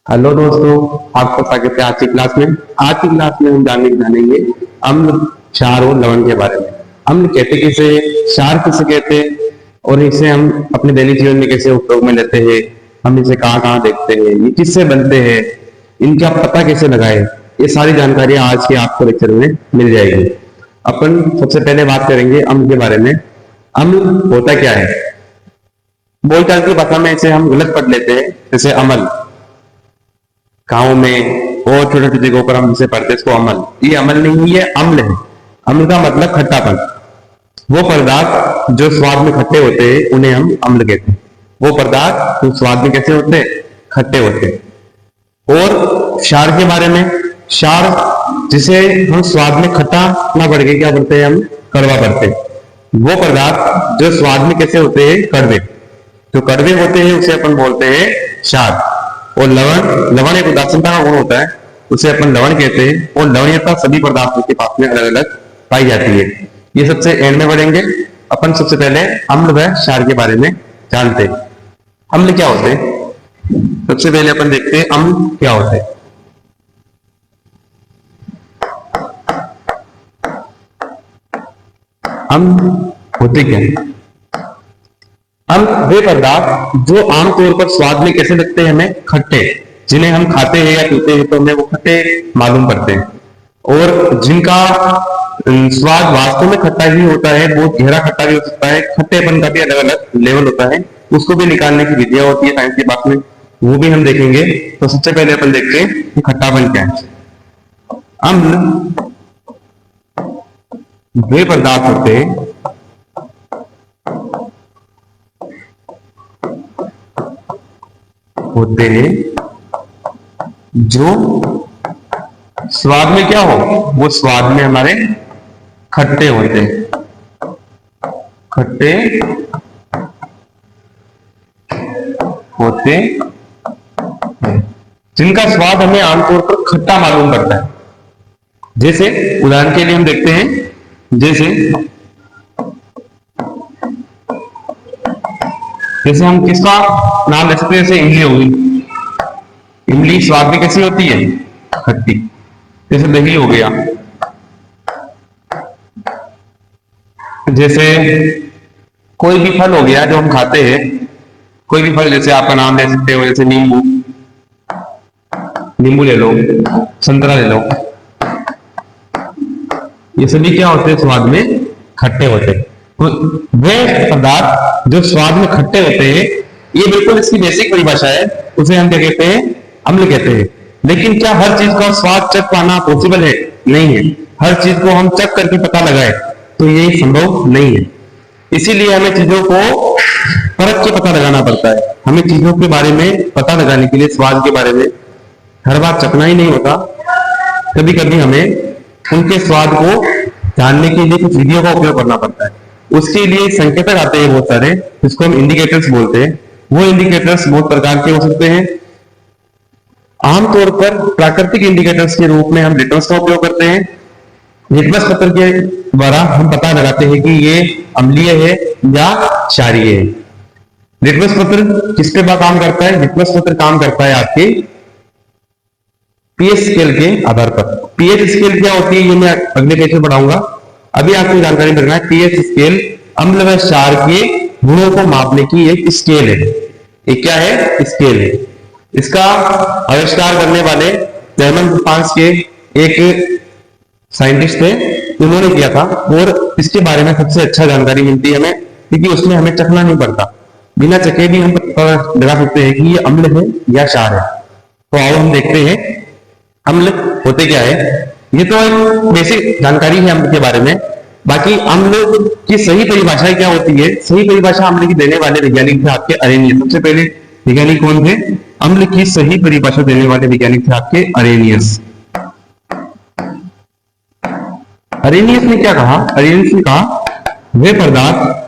Hello दोस्तों, आपका स्वागत है आज की क्लास में। आज की क्लास में हम जानेंगे अम्ल, क्षार और लवण के बारे में। अम्ल कहते किसे, क्षार किसे कहते हैं और इसे हम अपने दैनिक जीवन में कैसे उपयोग में लेते हैं, हम इसे कहाँ कहाँ देखते हैं, ये किससे बनते हैं, इनका पता कैसे लगाए, ये सारी जानकारी आज के आपको लेक्चर में मिल जाएगी। अपन सबसे पहले बात करेंगे अम्ल के बारे में। अम्ल होता क्या है? बोलचाल की भाषा में इसे हम गलत पढ़ लेते हैं, जैसे अमल। गाँव में और छोटे छोटे जगहों पर हम इसे पढ़ते हैं, इसको अमल। ये अमल नहीं है, अम्ल है। अम्ल का मतलब खट्टापन। वो पदार्थ जो स्वाद में खट्टे होते हैं उन्हें हम अम्ल कहते हैं। वो पदार्थ जो स्वाद में कैसे होते हैं? खट्टे होते हैं। और क्षार के बारे में, क्षार जिसे हम स्वाद में खट्टा ना बढ़ के क्या करते हैं, हम कड़वा करते हैं। वो पदार्थ जो स्वाद में कैसे होते हैं? कड़वे। जो कड़वे होते हैं उसे अपन बोलते हैं क्षार। और लवण, लवण एक उदासीनता का गुण होता है, उसे अपन लवण कहते हैं। और लवणीयता सभी पदार्थों के पास में अलग अलग पाई जाती है। ये सबसे एंड में बढ़ेंगे। अपन सबसे पहले अम्ल व क्षार के बारे में जानते हैं। अम्ल क्या होते हैं? सबसे पहले अपन देखते हैं अम्ल क्या होते हैं। अम्ल होते क्या हैं? हम वे पदार्थ जो आमतौर पर स्वाद में कैसे लगते हैं हमें? खट्टे। जिन्हें हम खाते हैं या पीते हैं तो हमें वो खट्टे मालूम पड़ते हैं। और जिनका स्वाद वास्तव में खट्टा ही होता है, बहुत गहरा खट्टा भी हो सकता है, खट्टेपन का भी अलग अलग लेवल होता है, उसको भी निकालने की विधियां होती है साइंस की बात में, वो भी हम देखेंगे। तो सबसे पहले अपन देखते हैं कि खट्टापन क्या है। अम्ल वे पदार्थ होते हैं जो स्वाद में क्या हो, वो स्वाद में हमारे खट्टे होते हैं। खट्टे होते हैं जिनका स्वाद हमें आमतौर पर खट्टा मालूम पड़ता है। जैसे उदाहरण के लिए हम देखते हैं, जैसे जैसे हम किसका नाम ले सकते हैं, जैसे इमली होगी। इमली स्वाद में कैसी होती है? खट्टी। जैसे दही हो गया। जैसे कोई भी फल हो गया जो हम खाते हैं, कोई भी फल, जैसे आपका नाम ले सकते हो, जैसे नींबू, नींबू ले लो, संतरा ले लो। ये सभी क्या होते हैं? स्वाद में खट्टे होते हैं। तो वे पदार्थ जो स्वाद में खट्टे होते हैं, ये बिल्कुल इसकी बेसिक परिभाषा है, उसे हम क्या कहते हैं? अम्ल कहते हैं। लेकिन क्या हर चीज का स्वाद चख पाना पॉसिबल है? नहीं है। हर चीज को हम चख करके पता लगाए तो ये संभव नहीं है। इसीलिए हमें चीजों को परख के पता लगाना पड़ता है। हमें चीजों के बारे में पता लगाने के लिए, स्वाद के बारे में हर बार चखना ही नहीं होता, कभी कभी हमें उनके स्वाद को जानने के लिए कुछ विधियों का उपयोग करना पड़ता है। उसके लिए संकेतक आते हैं बहुत सारे, जिसको हम इंडिकेटर्स बोलते हैं। वो इंडिकेटर्स बहुत प्रकार के हो सकते हैं। आमतौर पर प्राकृतिक इंडिकेटर्स के रूप में हम लिटमस का उपयोग करते हैं। लिटमस पत्र के द्वारा हम पता लगाते हैं कि ये अम्लीय है या क्षारीय है। लिटमस पत्र किस पे काम करता है? लिटमस पत्र काम करता है आपके पीएच स्केल के आधार पर। पीएच स्केल क्या होती है ये मैं अगले पेज में पढ़ाऊंगा। अभी आपको जानकारी रखना है, पीएच स्केल अम्ल व क्षार के गुणों को मापने की एक स्केल है। ये क्या है? स्केल है। इसका आविष्कार करने वाले जर्मन फ्रांस के एक साइंटिस्ट थे, उन्होंने किया था। और इसके बारे में सबसे अच्छा जानकारी मिलती है हमें, क्योंकि उसमें हमें चखना नहीं पड़ता। बिना चखे भी हम पता लगा सकते हैं कि ये अम्ल है या क्षार है। तो आओ हम देखते हैं अम्ल होते क्या है। ये तो एक बेसिक जानकारी है अम्ल के बारे में। बाकी अम्ल की सही परिभाषा क्या होती है? सही परिभाषा अम्ल की देने वाले वैज्ञानिक थे आपके अरेनियस। सबसे पहले वैज्ञानिक कौन थे? अम्ल की सही परिभाषा देने वाले वैज्ञानिक थे आपके अरेनियस। अरेनियस ने क्या कहा? अरेनियस ने कहा वे पदार्थ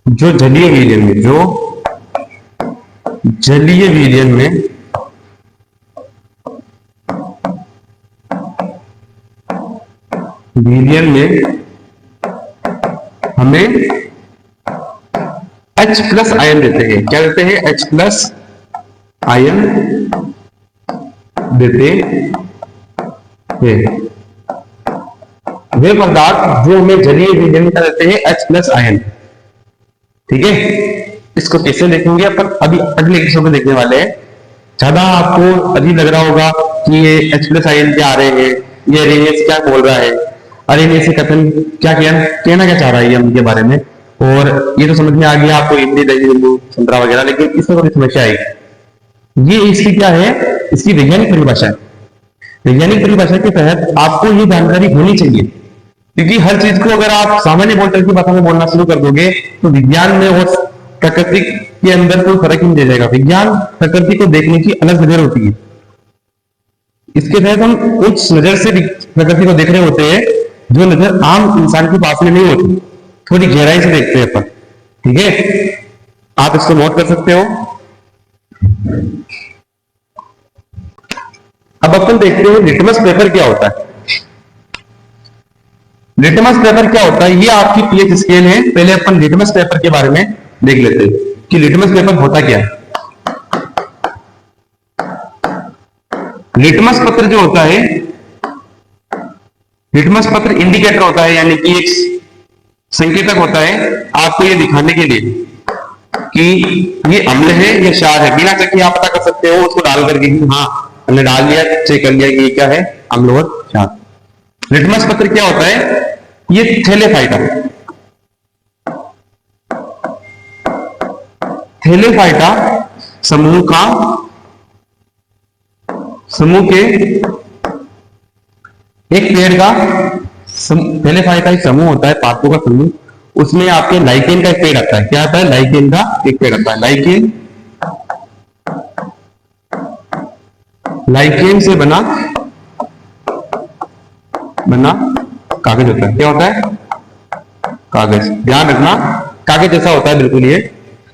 जो जलीय विलयन में, जो जलीय विलयन में हमें H प्लस आयन देते हैं। क्या देते हैं? H प्लस आयन देते हैं। वे पदार्थ जो हमें जलीय विघटन का देते हैं H प्लस आयन। ठीक है, इसको कैसे देखेंगे अपन अभी अगले एपिसोड में देखने वाले हैं। ज्यादा आपको अजीब लग रहा होगा कि ये H प्लस आयन क्या आ रहे हैं, ये अरेनियस क्या बोल रहा है, अरेनियस से कथन क्या कहना क्या चाह रहा है ये उनके बारे में। और ये तो समझ में आ गया आपको इमली, दही, नींबू, संतरा वगैरह, लेकिन इसमें थोड़ी समस्या आएगी। ये इसकी क्या है? इसकी वैज्ञानिक परिभाषा है। वैज्ञानिक परिभाषा के तहत आपको ये जानकारी होनी चाहिए, क्योंकि हर चीज को अगर आप सामान्य बोलचाल की भाषा में बोलना शुरू कर दोगे तो विज्ञान में और प्रकृति के अंदर कोई फर्क ही नहीं रह जाएगा। विज्ञान प्रकृति को देखने की अलग नजर होती है। इसके तहत हम उस नजर से प्रकृति को देख रहे होते हैं जो नजर आम इंसान के पास में नहीं होती, थोड़ी गहराई से देखते हैं अपन। ठीक है, आप इसको नोट कर सकते हो। अब अपन देखते हैं लिटमस पेपर क्या होता है। लिटमस पेपर क्या होता है? ये आपकी पीएच स्केल है। पहले अपन लिटमस पेपर के बारे में देख लेते हैं कि लिटमस पेपर होता क्या है। लिटमस पत्र जो होता है, लिटमस पत्र इंडिकेटर होता है, यानी कि एक संकेतक होता है आपको ये दिखाने के लिए कि ये अम्ल है या क्षार है। बिना चेक आप पता कर सकते हो उसको डाल करके कि हाँ हमने डाल लिया, चेक कर लिया कि ये क्या है, अम्ल और क्षार। लिटमस पत्र क्या होता है? ये थैलेफाइटा, थैलेफाइटा समूह के एक पेड़ का थैलेफाइटा एक समूह होता है, पादपों का समूह। उसमें आपके लाइकेन का एक पेड़ आता है। क्या आता है? लाइकेन का एक पेड़ आता है। लाइकेन से बना कागज होता है। क्या होता है? कागज। ध्यान रखना, कागज जैसा होता है बिल्कुल ये।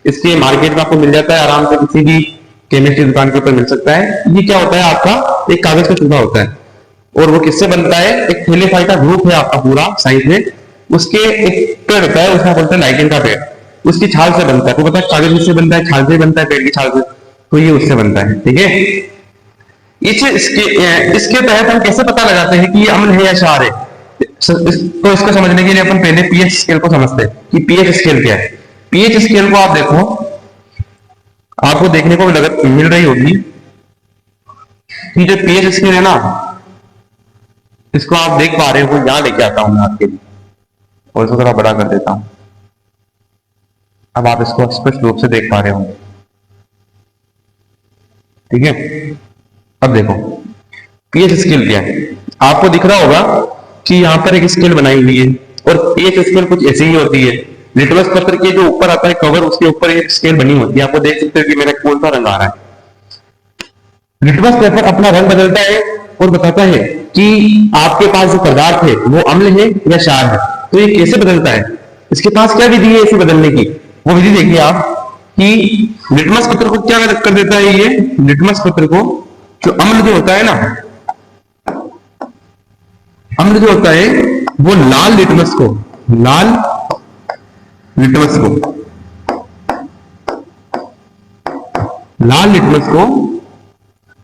इसके मार्केट में आपको मिल जाता है आराम से, किसी भी केमिस्ट्री दुकान के ऊपर मिल सकता है। ये क्या होता है? आपका एक कागज का टुकड़ा होता है। और वो किससे बनता है? एक थैलेफाइटा ग्रुप है आपका पूरा साइज में, उसके एक पेड़ होता है, उसमें बोलते हैं लाइकेन का पेड़। उसकी छाल से बनता है। तो पता है कागज किससे बनता है? छाल से बनता है, पेड़ की छाल से। तो ये उससे बनता है। ठीक है, इसके तहत हम कैसे पता लगाते हैं कि ये अम्ल है या क्षार है? तो इसको समझने के लिए अपन पहले पीएच स्केल को समझते हैं कि पीएच स्केल क्या है। पीएच स्केल को आप देखो, आपको देखने को मिल रही होगी कि जो पीएच स्केल है ना, इसको आप देख पा रहे हो। यहां लेके आता हूं मैं आपके लिए और इसको थोड़ा बड़ा कर देता हूं। अब आप इसको स्पष्ट रूप से देख पा रहे होंगे। ठीक है, अब देखो पीएच स्केल क्या है। आपको दिख रहा होगा कि यहाँ पर एक स्केल बनाई हुई है और पीएच स्केल कुछ ऐसी ही होती है। लिटमस पत्र के जो ऊपर आता है कवर, उसके ऊपर एक स्केल बनी होती है। आपको देख सकते हो कि मेरा कौन सा रंग आ रहा है। लिटमस पेपर अपना रंग बदलता है और बताता है कि आपके पास जो पदार्थ है वो अम्ल है या क्षार है। तो ये कैसे बदलता है? इसके पास क्या विधि है इसे बदलने की? वो विधि देखिए आप कि लिटमस पत्र को क्या कर देता है। ये लिटमस पत्र को जो अम्ल जो होता है ना, अम्ल जो होता है वो लाल लिटमस को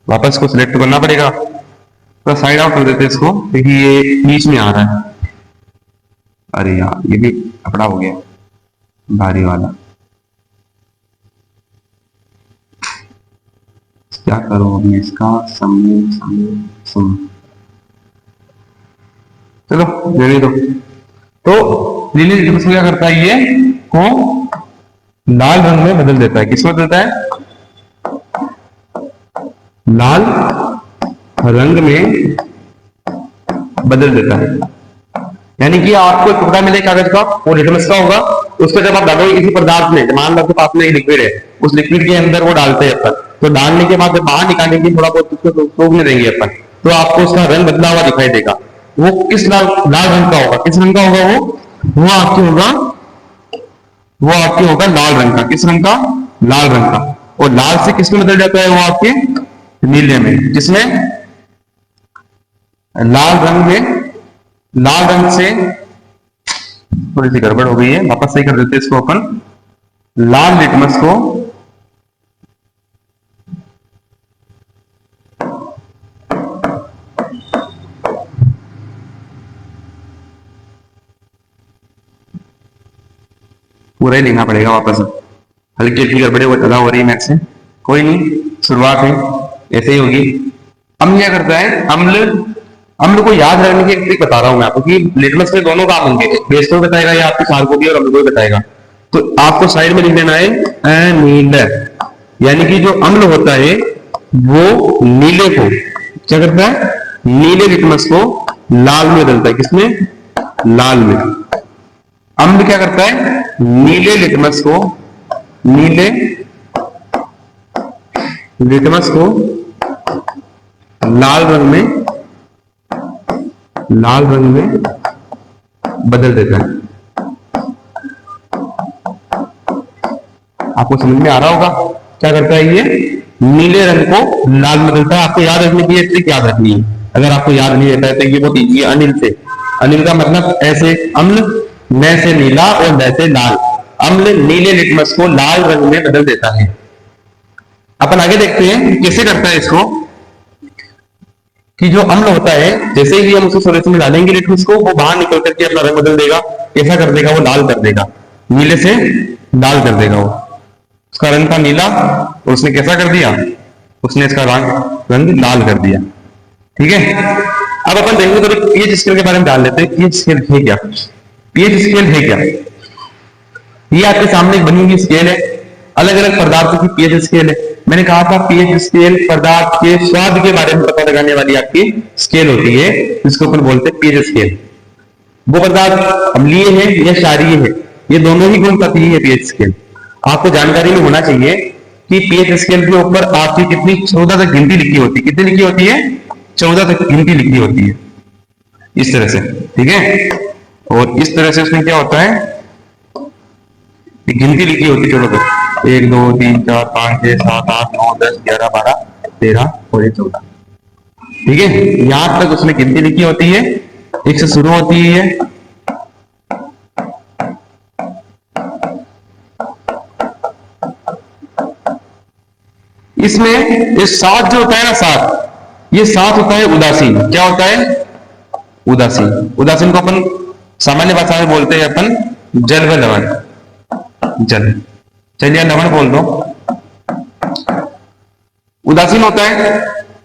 वापस को सिलेक्ट करना पड़ेगा। तो साइड आउट कर देते हैं इसको, क्योंकि ये बीच में आ रहा है। अरे यार ये भी कपड़ा हो गया भारी वाला, क्या करो अभी इसका समूह चलो लेने दो। तो नीले लिटमस क्या करता है? ये को लाल रंग में बदल देता है। किसमें बदलता है? लाल रंग में बदल देता है। यानी कि आपको एक टुकड़ा मिले कागज का, वो लिटमस का होगा। उसको जब आप डालोगे किसी पदार्थ में, मान लो आपके पास में एक लिक्विड है, उस लिक्विड के अंदर वो डालते हैं अपन। तो डालने के बाद जब बाहर निकालेंगे थोड़ा बहुत उसको सूखने देंगे अपन, तो आपको उसका रंग बदला हुआ दिखाई देगा। वो किस लाल रंग का होगा? किस रंग का होगा वो आपके होगा लाल रंग का। किस रंग का? लाल रंग का। और लाल से किसमें बदल जाता है? वो आपके नीले में। जिसमें लाल रंग से थोड़ी सी गड़बड़ हो गई है, वापस सही कर देते हैं इसको अपन। लाल लिटमस को पूरा ही लिखना पड़ेगा वापस, हल्की हल्की गड़बड़े वो ज्यादा हो रही है मेरे से, कोई नहीं, शुरुआत है ऐसे ही होगी। अम्ल क्या करता है, अम्ल को याद रखने की एक ट्रिक बता रहा हूं मैं आपको कि लिटमस में दोनों काम होंगे, बेस को बताएगा या आपके क्षार को भी और अम्ल को भी बताएगा। तो आपको साइड में लिख देना है अनील, यानी कि जो अम्ल होता है वो नीले को क्या करता है, नीले लिटमस को लाल में बदलता है, किसमें, लाल में। अम्ल क्या करता है, नीले लिटमस को लाल रंग में बदल देता है। आपको समझ में आ रहा होगा क्या करता है, ये नीले रंग को लाल में बदलता है। आपको याद रखने की ट्रिक याद रखनी है, अगर आपको याद नहीं रहता है तो ये बहुत ईजी है। अनिल से, अनिल का मतलब ऐसे अम्ल, न से नीला और न से लाल, अम्ल नीले लिटमस को लाल रंग में बदल देता है। अपन आगे देखते हैं कैसे करता है इसको, कि जो अम्ल होता है जैसे ही हम उसे सॉल्यूशन में डालेंगे लिटमस को, वो बाहर निकल करके अपना रंग बदल देगा। कैसा कर देगा, वो लाल कर देगा, नीले से लाल कर देगा। वो उसका रंग था नीला और उसने कैसा कर दिया, उसने इसका रंग लाल कर दिया। ठीक है, अब अपन देखेंगे तो पीएच स्केल के बारे में जान लेते हैं। पीएच स्केल है क्या, पीएच स्केल है क्या, ये आपके सामने एक बनी हुई स्केल है, अलग अलग पदार्थों की पीएच स्केल है। मैंने कहा था पीएच स्केल पदार्थ के स्वाद के बारे में पता लगाने वाली आपकी स्केल होती है, जिसको अपन बोलते हैं पीएच स्केल। वो पदार्थ अम्लीय है या क्षारीय है, ये दोनों ही गुण बताती है पीएच स्केल। आपको जानकारी में होना चाहिए कि पीएच स्केल के ऊपर आपकी कितनी 14 तक गिनती लिखी होती है। कितनी लिखी होती है, 14 तक गिनती लिखी होती है, इस तरह से। ठीक है, और इस तरह से उसमें क्या होता है, गिनती लिखी होती है 14 तक, 1 2 3 4 5 6 7 8 9 10 11 12 13 और 14। ठीक है, यहां तक उसमें गिनती लिखी होती है, एक से शुरू होती है। इसमें ये 7 जो होता है ना, 7, ये 7 होता है उदासीन। क्या होता है, उदासीन। उदासीन को अपन सामान्य भाषा में बोलते हैं अपन जल व लवण, जल, चलिए लवण बोल दो। उदासीन होता है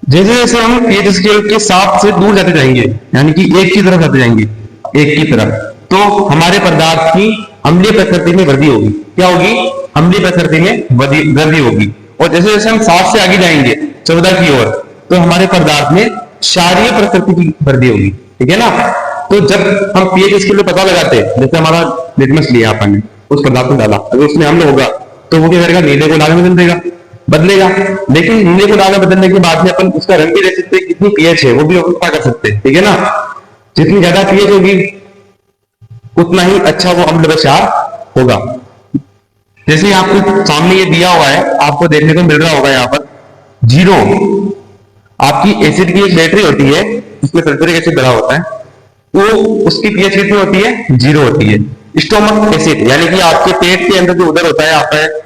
जैसे जैसे हम पीएच स्केल के 7 से दूर जाते जाएंगे, यानी कि 1 की तरफ जाते जाएंगे, 1 की तरफ, तो हमारे पदार्थ की अम्लीय प्रकृति में वृद्धि होगी। क्या होगी, अम्लीय प्रकृति में वृद्धि होगी। और जैसे जैसे हम 7 से आगे जाएंगे 14 की ओर, तो हमारे पदार्थ में क्षारीय प्रकृति की वृद्धि होगी। ठीक है ना, तो जब हम पीएच स्केल में पता लगाते हैं, जैसे हमारा लिटमस लिया अपन ने, उस पदार्थ में डाला, अगर उसमें अम्ल होगा तो वो क्या करेगा, नीले को लाल में बदलेगा। लेकिन नीले को लाल में बदलने के बाद में अपन उसका रंग भी देख सकते हैं, कितनी पीएच है वो भी पता कर सकते हैं। ठीक है ना, जितनी ज्यादा पीएच होगी उतना ही अच्छा वो अम्ल व क्षार होगा। जैसे आपको सामने ये दिया हुआ है, आपको देखने को मिल रहा होगा यहाँ पर 0, आपकी एसिड की एक बैटरी होती है जिसमें सल्फ्यूरिक एसिड भरा होता है, वो उसकी पीएच कितनी होती है, 0 होती है। स्टोमक एसिड, यानी कि आपके पेट के अंदर जो उधर होता है आपका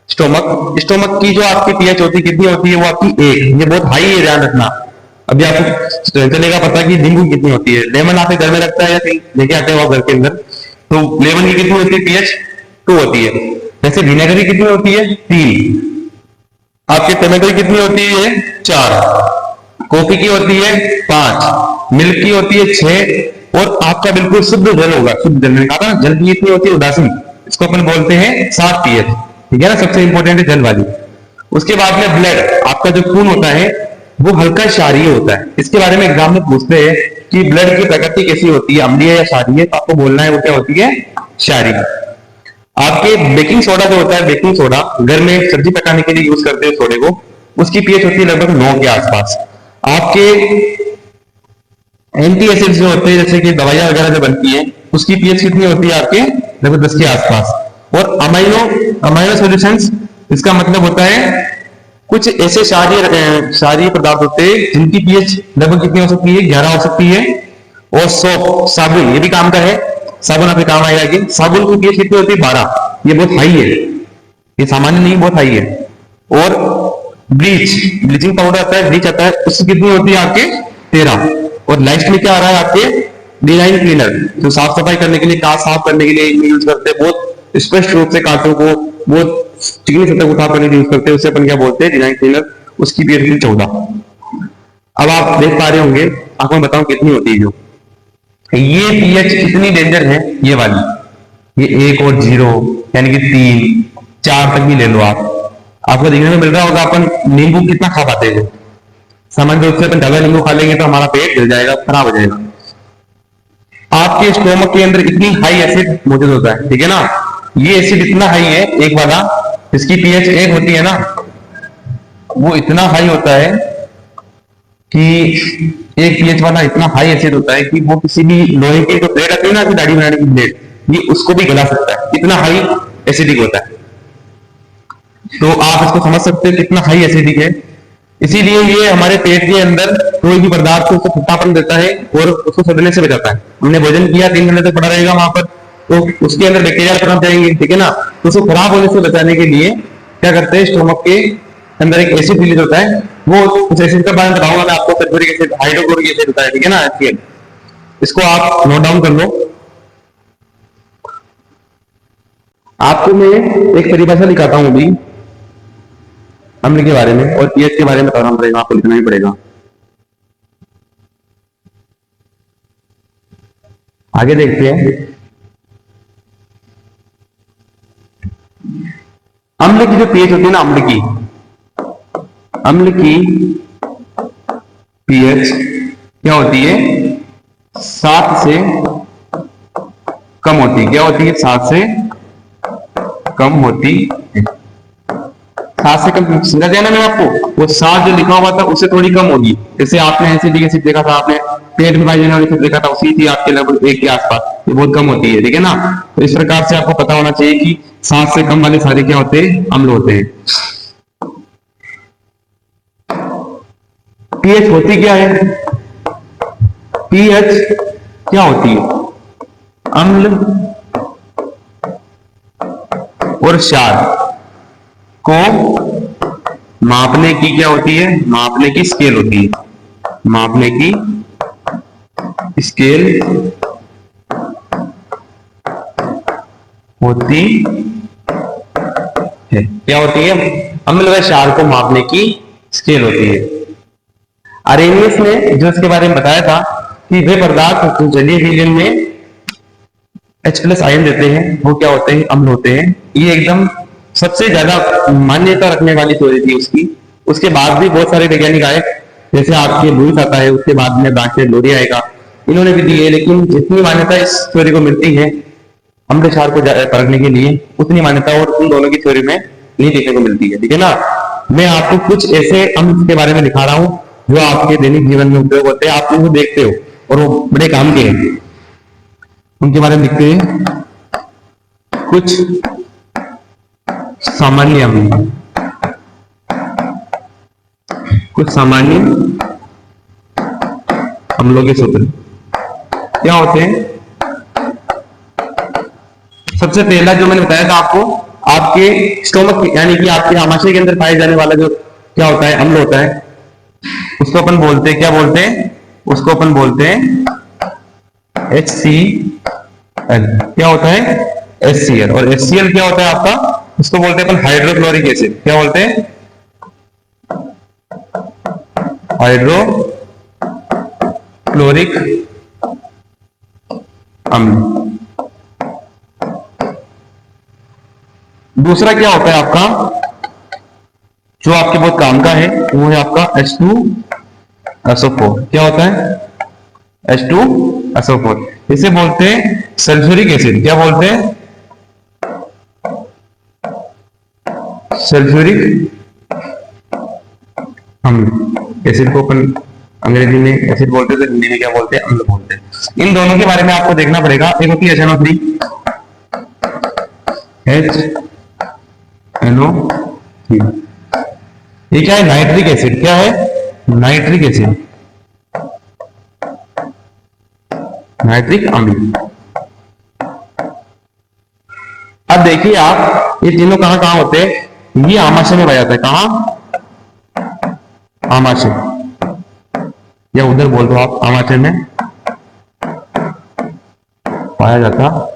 स्टोमक, स्टोमक की जो आपकी पीएच होती है कितनी होती है, वो आपकी 1, ये बहुत हाई है, ध्यान रखना। अभी आपको चलेगा पता कि नींबू कितनी होती है। लेमन आपके घर में रखता है या कहीं लेके आते हो घर के अंदर, तो लेमन की कितनी होती है, पीएच 2 होती है। जैसे विनेगर की कितनी होती है, 3, आपके टमाटो की कितनी होती है, 4, कॉफी की होती है 5, मिल्क की होती है 6, और आपका बिल्कुल शुद्ध जल होगा, शुद्ध जल। मैंने कहा था जल की कितनी होती है, उदासीन, इसको अपन बोलते हैं 7 पीएच। ठीक है ना, सबसे इंपॉर्टेंट है जल वाली। उसके बाद में ब्लड, आपका जो खून होता है वो हल्का क्षारीय होता है। इसके बारे में एग्जाम में पूछते हैं कि ब्लड की प्रकृति कैसी होती है, अम्लीय या क्षारीय, तो आपको बोलना है वो क्या होती है, क्षारीय। आपके बेकिंग सोडा जो होता है, बेकिंग सोडा घर में सब्जी पकाने के लिए यूज करते हैं सोडे को, उसकी पीएच होती है लगभग 9 के आसपास। आपके एंटी एसिड जो होते हैं, जैसे कि दवाइयां वगैरह जो बनती हैं, उसकी पीएच कितनी होती है आपके, लगभग 10 के आसपास। और अमाइनो सॉल्यूशंस, इसका मतलब होता है कुछ ऐसे क्षारीय पदार्थ होते हैं जिनकी पीएच लगभग कितनी हो सकती है, 11 हो सकती है। और सोप, साबुन, ये भी काम का है, साबुन आपके काम आएगा कि साबुन की पीएच कितनी होती है, 12, ये बहुत हाई है। ये सामान्य नहीं, बहुत हाई है। और ब्लीचिंग पाउडर आता है, ब्लीच आता है, उसकी कितनी होती है आपके 13। और लास्ट में क्या आ रहा है आपके D9 क्लीनर, जो साफ सफाई करने के लिए, कांच साफ करने के लिए यूज करते हैं, बहुत स्पष्ट रूप से कांचों को बहुत चिकनी सतह को साफ करने के लिए यूज करते हैं, उसे अपन क्या बोलते हैं D9 क्लीनर, उसकी पीएच होती है 14। अब आप देख पा रहे होंगे, आपको मैं बताऊं कितनी होती है। जो ये पीएच कितनी डेंजर है, ये वाली, ये 1 और 0 यानी कि 3 4 तक भी ले लो आप, आपको देखने में मिल रहा होगा अपन नींबू कितना खा पाते हैं। सामान्य रूप से अपन ज्यादा नींबू खा लेंगे तो हमारा पेट जल जाएगा, खराब हो जाएगा। आपके स्टोमक के अंदर इतनी हाई एसिड मौजूद होता है, ठीक है ना, ये एसिड इतना हाई है, एक वाला इसकी पीएच 1 होती है ना, वो इतना हाई होता है कि एक पीएच वाला इतना हाई एसिड होता है कि वो किसी भी लोहे की जो प्लेट आती है ना, दाढ़ी बनाने की प्लेट, ये उसको भी गला सकता है, इतना हाई एसिडिक होता है। तो आप इसको समझ सकते हैं कितना हाई एसिडिक है। इसीलिए ये हमारे पेट के अंदर कोई भी पदार्थ को उसको खट्टापन देता है और उसको सड़ने से बचाता है। हमने भोजन किया 3 घंटे तक पड़ा रहेगा वहां पर, तो उसके अंदर बैक्टीरिया पनप जाएंगे, ठीक है ना, तो उसको खराब होने से बचाने के लिए क्या करते हैं, स्टोमक के अंदर एक एसिड रिलीज होता है, वो उस एसिड का बारे में बताऊंगा मैं आपको, सल्फ्यूरिक एसिड, हाइड्रोक्लोरिक एसिड होता है, ठीक है ना, HCl। इसको आप नोट डाउन कर लो। आपको मैं एक परिभाषा दिखाता हूं अभी अम्ल के बारे में, और पीएच के बारे में बताना पड़ेगा, आपको लिखना ही पड़ेगा। आगे देखते हैं। अम्ल की जो पीएच होती है ना, अम्ल की पीएच क्या होती है, 7 से कम होती है। क्या होती है, 7 से कम होती है। 7 से कम समझा दिया ना मैंने आपको, वो 7 जो लिखा हुआ था उससे थोड़ी कम होगी। जैसे आपने एसिडिक एसिड देखा था, आपने पेट में पाई जाने वाली एसिड देखा था, उसी थी आपके लगभग 1 के आसपास, ये बहुत कम होती है, ठीक है ना। तो इस प्रकार से आपको पता होना चाहिए कि 7 से कम वाले सारे क्या होते हैं, अम्ल होते हैं। पीएच होती क्या है, पीएच क्या होती है, अम्ल और क्षार को मापने की क्या होती है, मापने की स्केल होती है, मापने की स्केल होती है। क्या होती है, अम्ल व क्षार को मापने की स्केल होती है। अरेनियस ने जो इसके बारे में बताया था कि वे पदार्थ जो जलीय विलयन में H+ आयन देते हैं, वो क्या होते हैं, अम्ल होते हैं। ये एकदम सबसे ज्यादा मान्यता रखने वाली थ्योरी थी उसकी। उसके बाद भी बहुत सारे वैज्ञानिक आए, जैसे आपके लुईस आता है, उसके बाद में ब्रांचलेट लोरी आएगा, इन्होंने भी दी है, लेकिन जितनी मान्यता इस थ्योरी को मिलती है अम्ल क्षार को परखने के लिए, उतनी मान्यता और उन दोनों की थ्योरी में नहीं देखने को मिलती है, ठीक है ना। मैं आपको कुछ ऐसे अम्ल के बारे में दिखा रहा हूं जो आपके दैनिक जीवन में उपयोग होते हैं, आप उनको देखते हो और वो बड़े काम के हैं। उनके बारे में लिखते हैं, कुछ सामान्य अम्ल, कुछ सामान्य अम्लों के सूत्र क्या होते हैं। सबसे पहला जो मैंने बताया था आपको, आपके स्टोमक यानी कि आपके आमाशय के अंदर पाए जाने वाला जो क्या होता है, अम्ल होता है, उसको अपन बोलते हैं, क्या बोलते हैं, उसको अपन बोलते हैं HCl। क्या होता है, HCl। और HCl क्या होता है आपका, उसको बोलते हैं अपन हाइड्रोक्लोरिक एसिड। क्या बोलते हैं, हाइड्रोक्लोरिक अम्ल। दूसरा क्या होता है आपका, जो आपके बहुत काम का है, वो है आपका H2SO4। क्या होता है, H2SO4। इसे बोलते हैं सल्फ्यूरिक एसिड। क्या बोलते हैं, सल्फ्यूरिक अम्ल। एसिड को अपन अंग्रेजी में एसिड बोलते हैं, हिंदी में क्या बोलते हैं, अम्ल बोलते हैं। इन दोनों के बारे में आपको देखना पड़ेगा। एक होती है HNO3, HNO3, ये क्या है, नाइट्रिक एसिड। क्या है, नाइट्रिक एसिड, नाइट्रिक अम्ल। अब देखिए आप, ये तीनों कहां कहां होते हैं, ये आमाशय में पाया जाता है। कहां? आमाशय, या उधर बोल दो आप, आमाशय में पाया जाता,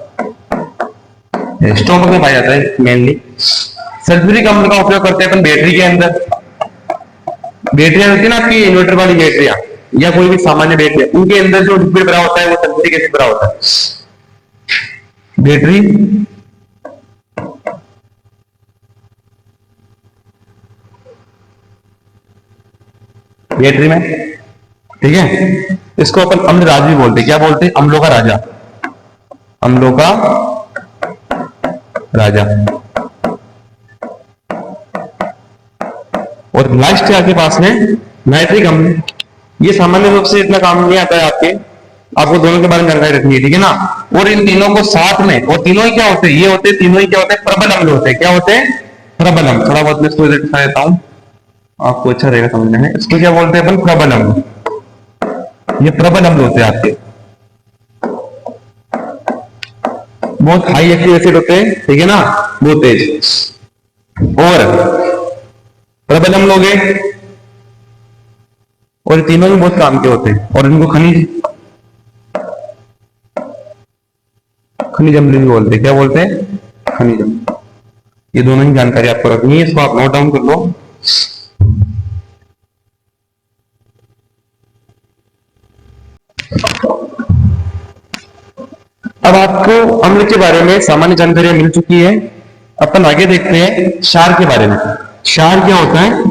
स्टोमक में पाया जाता है मेनली। सल्फ्यूरिक अम्ल का उपयोग करते हैं अपन बैटरी के अंदर। बैटरियां होती है ना आपकी, इन्वर्टर वाली बैटरियां या कोई भी सामान्य बैटरी, उनके अंदर जो लिक्विड भरा होता है वो सल्फ्यूरिक एसिड भरा होता है। बैटरी बैटरी में, ठीक है, इसको अपन अम्ल राज भी बोलते हैं। क्या बोलते हैं? अम्लों का राजा, अम्लों का राजा। और लास्ट आपके पास में नाइट्रिक अम्ल। ये सामान्य रूप से इतना काम नहीं आता है आपको दोनों के बारे में जानकारी रखनी है, ठीक है ना। और इन तीनों को साथ में, और तीनों ही क्या होते हैं, ये होते हैं तीनों ही क्या होते हैं, प्रबल अम्ल होते हैं। क्या होते हैं? प्रबल अम्ल। थोड़ा बहुत मैं इसको दिखा देता हूं, आपको अच्छा रहेगा समझने में। इसको क्या बोलते हैं अपन? प्रबल अम्ल। ये प्रबल अम्ल होते हैं आपके, बहुत हाई एक्टिव एसिड होते हैं, ठीक है ना, बहुत तेज। और प्रबल अम्ल हो गए, और तीनों ही बहुत काम के होते हैं। और इनको खनिज अम्ल भी बोलते हैं। क्या बोलते हैं? खनिज अम्ल। ये दोनों ही जानकारी आपको रखनी है, इसको आप नोट डाउन कर लो। अब आपको अम्ल के बारे में सामान्य जानकारी मिल चुकी है। अपन आगे देखते हैं क्षार के बारे में। क्षार क्या होता है?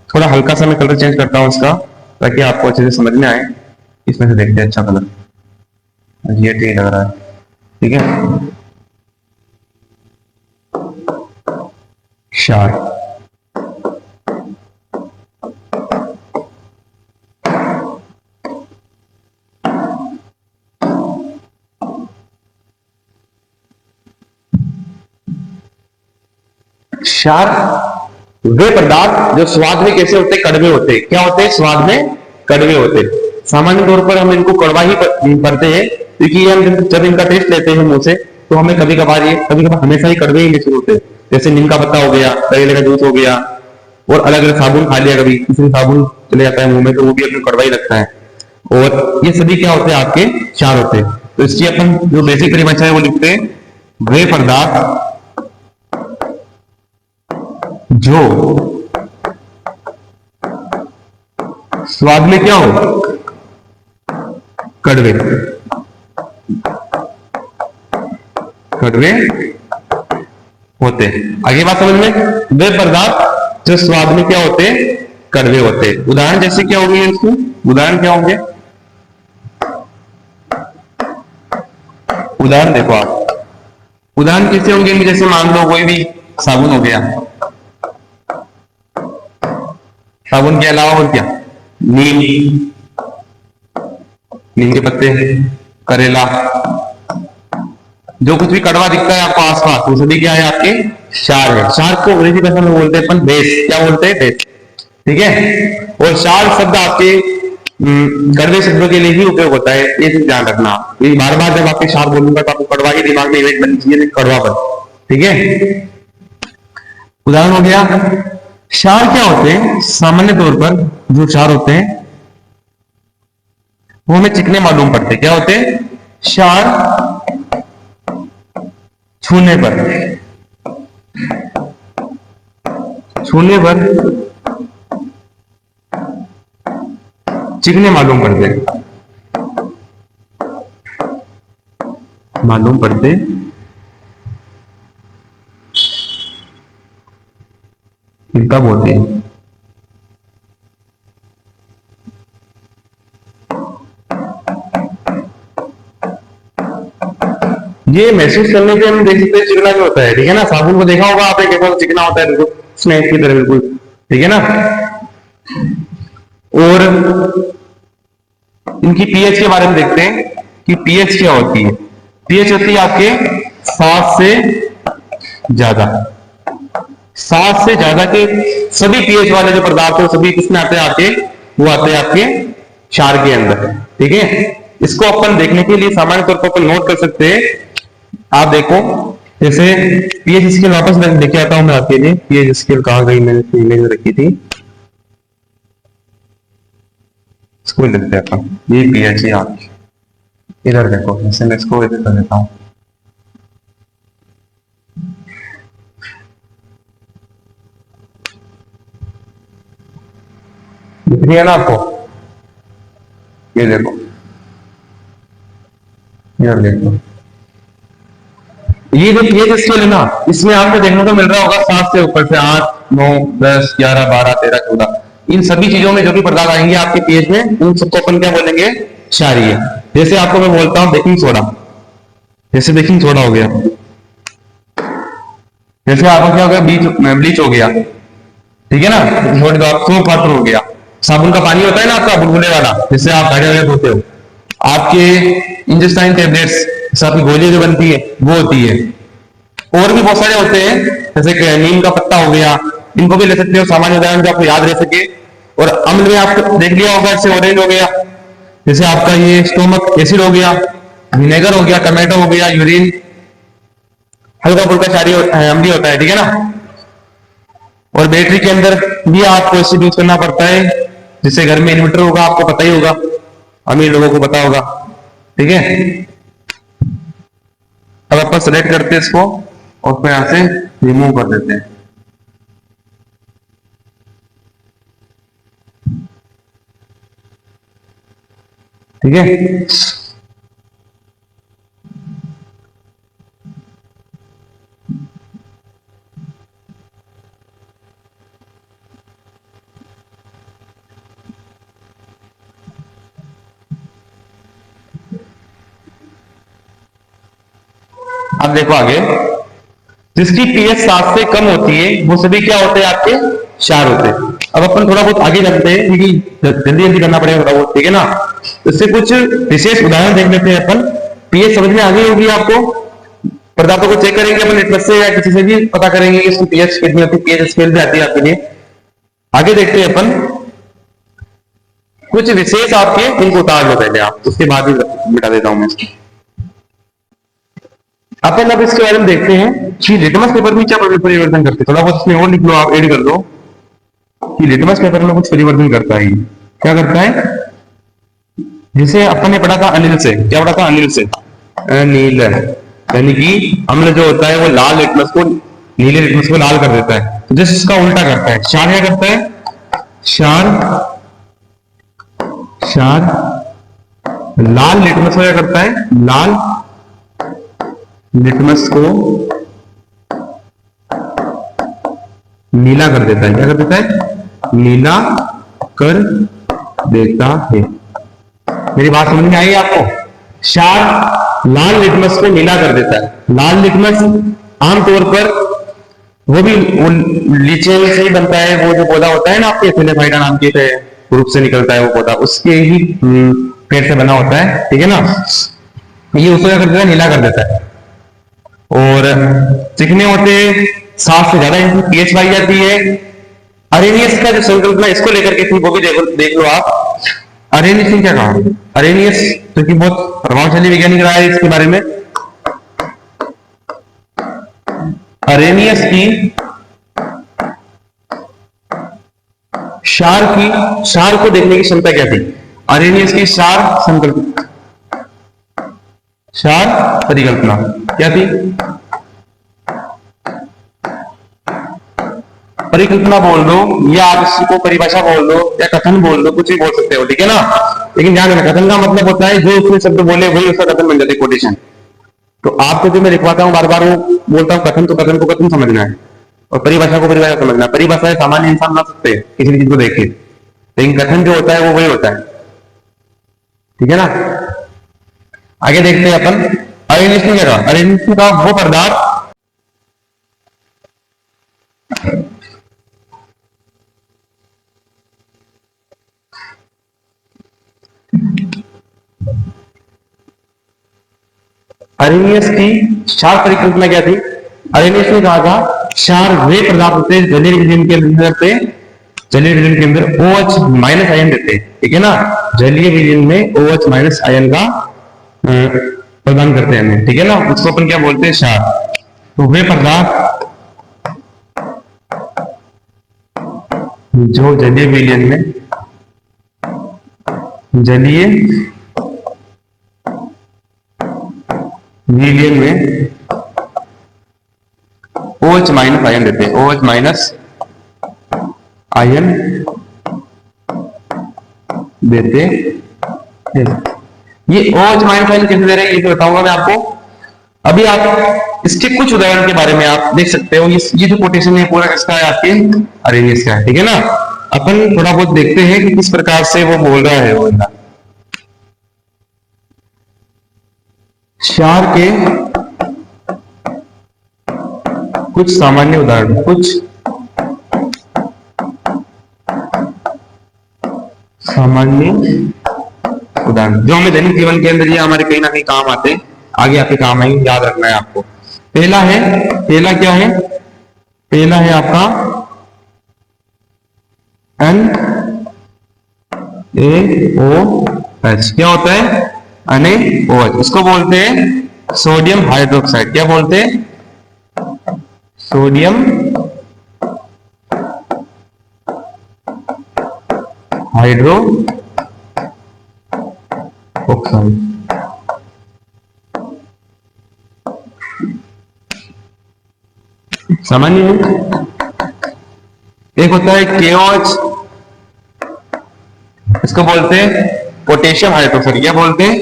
थोड़ा हल्का सा मैं कलर चेंज करता हूं इसका, ताकि आपको अच्छे से समझ में आए। इसमें से देखते हैं अच्छा कलर, ये ठीक लग रहा है, ठीक है। क्षार, क्षार वे पदार्थ जो स्वाद में कैसे होते हैं? कड़वे होते हैं। क्या होते हैं? स्वाद में कड़वे होते हैं। सामान्य तौर पर हम इनको कड़वा ही पढ़ते हैं, क्योंकि हम जब इनका टेस्ट लेते हैं मुंह से, तो हमें कभी कभार हमेशा ही कड़वे ही महसूस होते हैं। जैसे नीम का पत्ता हो गया, करेले का जूस हो गया, और अलग अलग साबुन खा लिया, कभी किसी साबुन चले जाता है मुंह में, तो वो भी अपने कड़वा ही लगता है। और ये सभी क्या होते हैं? आपके क्षार होते हैं। तो इसकी अपन जो बेसिक परिभाषा है वो लिखते हैं, वे पदार्थ जो स्वाद में क्या हो? कड़वे, कड़वे होते हैं। आगे बात समझ में? वे पदार्थ जो स्वाद में क्या होते हैं? कड़वे होते हैं। उदाहरण जैसे क्या होंगे इसको? उदाहरण क्या होंगे? उदाहरण देखो आप, उदाहरण कैसे होंगे? जैसे मान लो कोई भी साबुन हो गया, साबुन के अलावा और क्या? नीम, नीम के पत्ते, करेला, जो कुछ भी कड़वा दिखता है आपको आसपास, वो सभी क्या है? आपके क्षार है। क्षार को अंग्रेजी भाषा में बोलते हैं अपन बेस। क्या बोलते हैं? बेस, ठीक है। और क्षार शब्द आपके कड़वे शब्दों के लिए ही उपयोग होता है, ये चीज ध्यान रखना। बार बार जब आपके क्षार बोलूंगा तो आपको कड़वा ही दिमाग में इमेज बननी चाहिए, कड़वापन, ठीक है। उदाहरण हो गया। क्षार क्या होते हैं? सामान्य तौर पर जो क्षार होते हैं वो हमें चिकने मालूम पड़ते हैं। क्या होते हैं? क्षार छूने पर चिकने मालूम पड़ते इनका बोलते हैं। ये महसूस करने से हम देख सकते हैं चिकना भी होता है, ठीक है ना। साबुन को देखा होगा आपने, कैसा चिकना होता है, बिल्कुल स्नेक की तरह, बिल्कुल, ठीक है ना। और इनकी पीएच के बारे में देखते हैं कि पीएच क्या होती है। पीएच होती है आपके 7 से ज्यादा। 7 से ज्यादा के सभी पीएच वाले जो पदार्थ है सभी किसमें आते हैं? आपके वो आते हैं आपके क्षार के अंदर, ठीक है। इसको अपन देखने के लिए सामान्य तौर पर अपन नोट कर सकते हैं। आप देखो, जैसे पीएच स्केल वापस लेके आता हूं मैं आपके लिए। पीएच स्केल कहाँ गई, मैंने इमेज रखी थी, इसको लिखते हैं अपन। ये पीएच है आप इधर देखो, जैसे मैं इसको इधर कर देता हूं। दिख रही है ना आपको, ये देखो, इधर देखो, ये जो पीएच स्केल है ना, इसमें आपको देखने को मिल रहा होगा 7 से ऊपर से 8, 9, 10, 11, 12, 13, 14, इन सभी चीजों में जो भी पदार्थ आएंगे आपके पीएच में, उन सबको अपन क्या बोलेंगे, क्षारीय। जैसे आपको मैं बोलता हूं बेकिंग सोडा, जैसे बेकिंग सोडा हो गया, जैसे आपका क्या हो गया, ब्लीच हो गया, ठीक है ना, सोप वाटर हो गया, साबुन का पानी होता है ना आपका बुलबुले वाला, जिससे आप गाड़ी वगैरह धोते हो, आपके इंजेस्टाइन टेबलेट्स, आपकी गोली जो बनती है वो होती है। और भी बहुत सारे होते हैं, जैसे कि नीम का पत्ता हो गया, इनको भी ले सकते हो, सामान्य उदाहरण जो आपको याद रह सके। और अम्ल में आपको देख लिया होगा, जैसे ऑरेंज हो गया, जैसे आपका ये स्टोमक एसिड हो गया, विनेगर हो गया, टमाटो हो गया, यूरिन हल्का फुल्का क्षारीय अम्लीय होता है, ठीक है ना। और बैटरी के अंदर भी आपको एसिड यूज करना पड़ता है, जिससे घर में इन्वर्टर होगा, आपको पता ही होगा, अमीर लोगों को पता होगा, ठीक है। अब अपन सेलेक्ट करते हैं इसको और फिर यहां से रिमूव कर देते हैं, ठीक है। अब देखो आगे, जिसकी पीएच 7 से कम होती है वो सभी क्या होते हैं, आपके क्षार होते हैं। अब अपन थोड़ा बहुत आगे चलते हैं, क्योंकि जल्दी जल्दी करना पड़ेगा थोड़ा बहुत, ठीक है ना। इससे कुछ विशेष उदाहरण देख लेते हैं अपन। पीएच समझ में आ गई होगी आपको। पदार्थों को चेक करेंगे अपन लिटमस से या किसी से भी पता करेंगे कि इसकी पीएच कितनी होती है, पीएच स्केल भी आती है आपके लिए। आगे देखते हैं अपन कुछ विशेष आपके, इनको उतार लो पहले आप, उसके बाद ही मिटा देता हूं मैं इसको। अपन अब इसके बारे में देखते हैं कि लिटमस पेपर में क्या परिवर्तन करते हैं। थोड़ा बहुत इसमें और लिख लो आप, ऐड कर दो कि लिटमस पेपर में कुछ परिवर्तन करता है। क्या करता है, जिसे अपन ने पढ़ा था अनिल से, क्या पढ़ा था अनिल से, अनिल, यानी कि अम्ल जो होता है वो लाल लिटमस को, नीले लिटमस को लाल कर देता है। तो जैसे इसका उल्टा करता है, क्षार क्या करता है, क्षार लाल लिटमस को क्या करता है, लाल लिटमस को नीला कर देता है। क्या कर देता है, नीला कर देता है। मेरी बात समझ में आई आपको? क्षार लाल लिटमस को नीला कर देता है। लाल लिटमस आमतौर पर वो भी लीचे से ही बनता है, वो जो पौधा होता है ना आपके फिलेफाइडा नाम के ग्रुप से निकलता है वो पौधा, उसके ही पेड़ से बना होता है, ठीक है ना। ये उसको क्या कर देता है, नीला कर देता है। और चिकने होते 7 से ज्यादा इनकी पीएच पाई जाती है। अरेनियस का जो संकल्पना इसको लेकर के थी वो भी देख लो आप। अरेनियस ने क्या कहा, अरेनियस जो कि बहुत प्रभावशाली वैज्ञानिक रहा है, इसके बारे में अरेनियस की क्षार को देखने की क्षमता क्या थी, अरेनियस की क्षार परिकल्पना क्या थी, परिकल्पना बोल दो या आप इसको परिभाषा बोल दो या कथन बोल दो, कुछ भी बोल सकते हो, ठीक है ना। लेकिन ध्यान रखना, कथन का मतलब होता है जो उसमें शब्द बोले वही उसका कथन बन जाते, कोटेशन। तो आपको जो मैं लिखवाता हूँ बार बार वो बोलता हूँ कथन, तो कथन को कथन समझना है और परिभाषा को परिभाषा समझना है। परिभाषा सामान्य इंसान ना सकते किसी भी चीज को देखे, लेकिन कथन जो होता है वो वही होता है, ठीक है ना। आगे देखते हैं अपन अरेनियस ने क्या कहा। अरेनियस ने कहा वो पदार्थ अरेनियस की क्षार परिकल्पना क्या थी। अरेनियस ने कहा था क्षार वे पदार्थ होते हैं जलीय विलयन के अंदर पे, जलीय विलयन के अंदर OH माइनस आयन देते हैं, ठीक है ना। जलीय विलयन में OH माइनस आयन का प्रदान करते हैं हमें, ठीक है ना। उसको अपन क्या बोलते हैं, क्षार। तो वे पदार्थ जो जलीय विलयन में OH माइनस आयन देते हैं, OH माइनस आयन देते हैं। ये OH माइनस आयन कैसे दे रहे हैं ये तो बताऊंगा मैं आपको। अभी आप इसके कुछ उदाहरण के बारे में आप देख सकते हो। ये जो कोटेशन है पूरा किसका है, आपके अरेनियस का है, ठीक है ना। अपन थोड़ा बहुत देखते हैं कि किस प्रकार से वो बोल रहा है। वो क्षार के कुछ सामान्य उदाहरण, जो हमें दैनिक जीवन के अंदर ये हमारे कहीं ना कहीं काम आते हैं, आगे आपके काम आएंगे, याद रखना है आपको। पहला क्या है, पहला है आपका NaOH। क्या होता है NaOH? इसको बोलते हैं सोडियम हाइड्रोक्साइड। क्या बोलते हैं? Sodium hydro oxide. सामान्य है। एक होता है KOH, इसको बोलते हैं पोटेशियम हाइड्रोक्साइड। क्या बोलते हैं?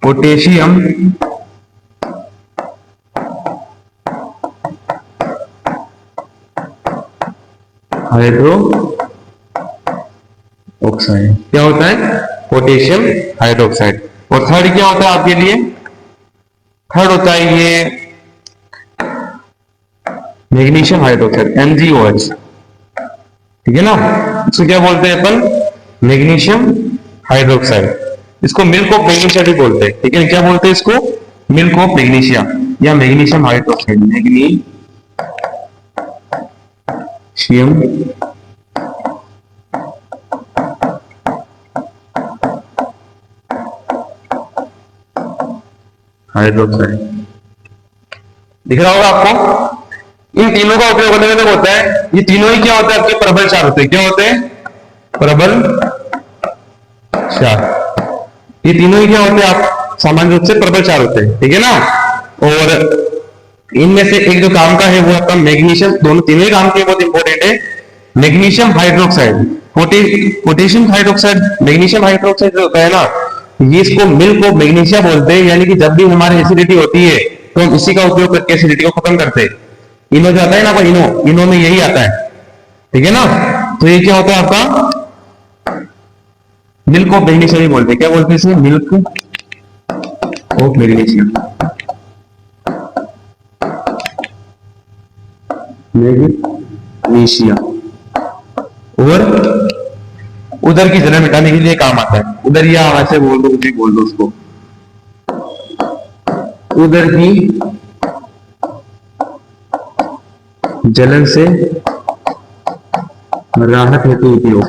Potassium hydro oxide. क्या होता है? Potassium hydroxide. और थर्ड क्या होता है आपके लिए? थर्ड होता है ये मैग्नीशियम हाइड्रोक्साइड, MgOH, ठीक है ना। इसको क्या बोलते हैं अपन? Magnesium hydroxide. इसको मिल्क ऑफ मैग्नीशिया भी बोलते हैं, ठीक है। क्या बोलते हैं इसको? मिल्क ऑफ मैग्नीशिया या मैग्नीशियम हाइड्रोक्साइड, मैग्नीशियम हाइड्रोक्साइड। दिख रहा होगा आपको। इन तीनों का उपयोग अलग अलग होता है। ये तीनों ही क्या होता है? आपके प्रबल क्षार होते हैं। क्या होते हैं? प्रबल क्षार। ये तीनों ही क्या होते हैं? आप सामान्य रूप से प्रबल क्षार होते हैं, ठीक है ना। और इनमें से एक जो काम का है वो आपका मैग्नीशियम, दोनों तीनों ही काम के बहुत इंपॉर्टेंट है। Magnesium hydroxide, potassium hydroxide, magnesium hydroxide जो होता है ना, ये इसको मिल्क ऑफ मैग्नीशिया बोलते हैं। यानी कि जब भी हमारे एसिडिटी होती है तो हम इसी का उपयोग करके एसिडिटी को खत्म करते हैं। इनो जो आता है ना, इनो में यही आता है, ठीक है ना। तो ये क्या होता है आपका? मिल्क ऑफ मैग्नीशिया भी बोलते हैं। क्या बोलते हैं इसे? Milk of magnesia. मैग्नीशिया। और उधर की जलन मिटाने के लिए काम आता है। उधर या वैसे बोल दो, कुछ भी बोल दो उसको। उधर की जलन से राहत हेतु उपयोग।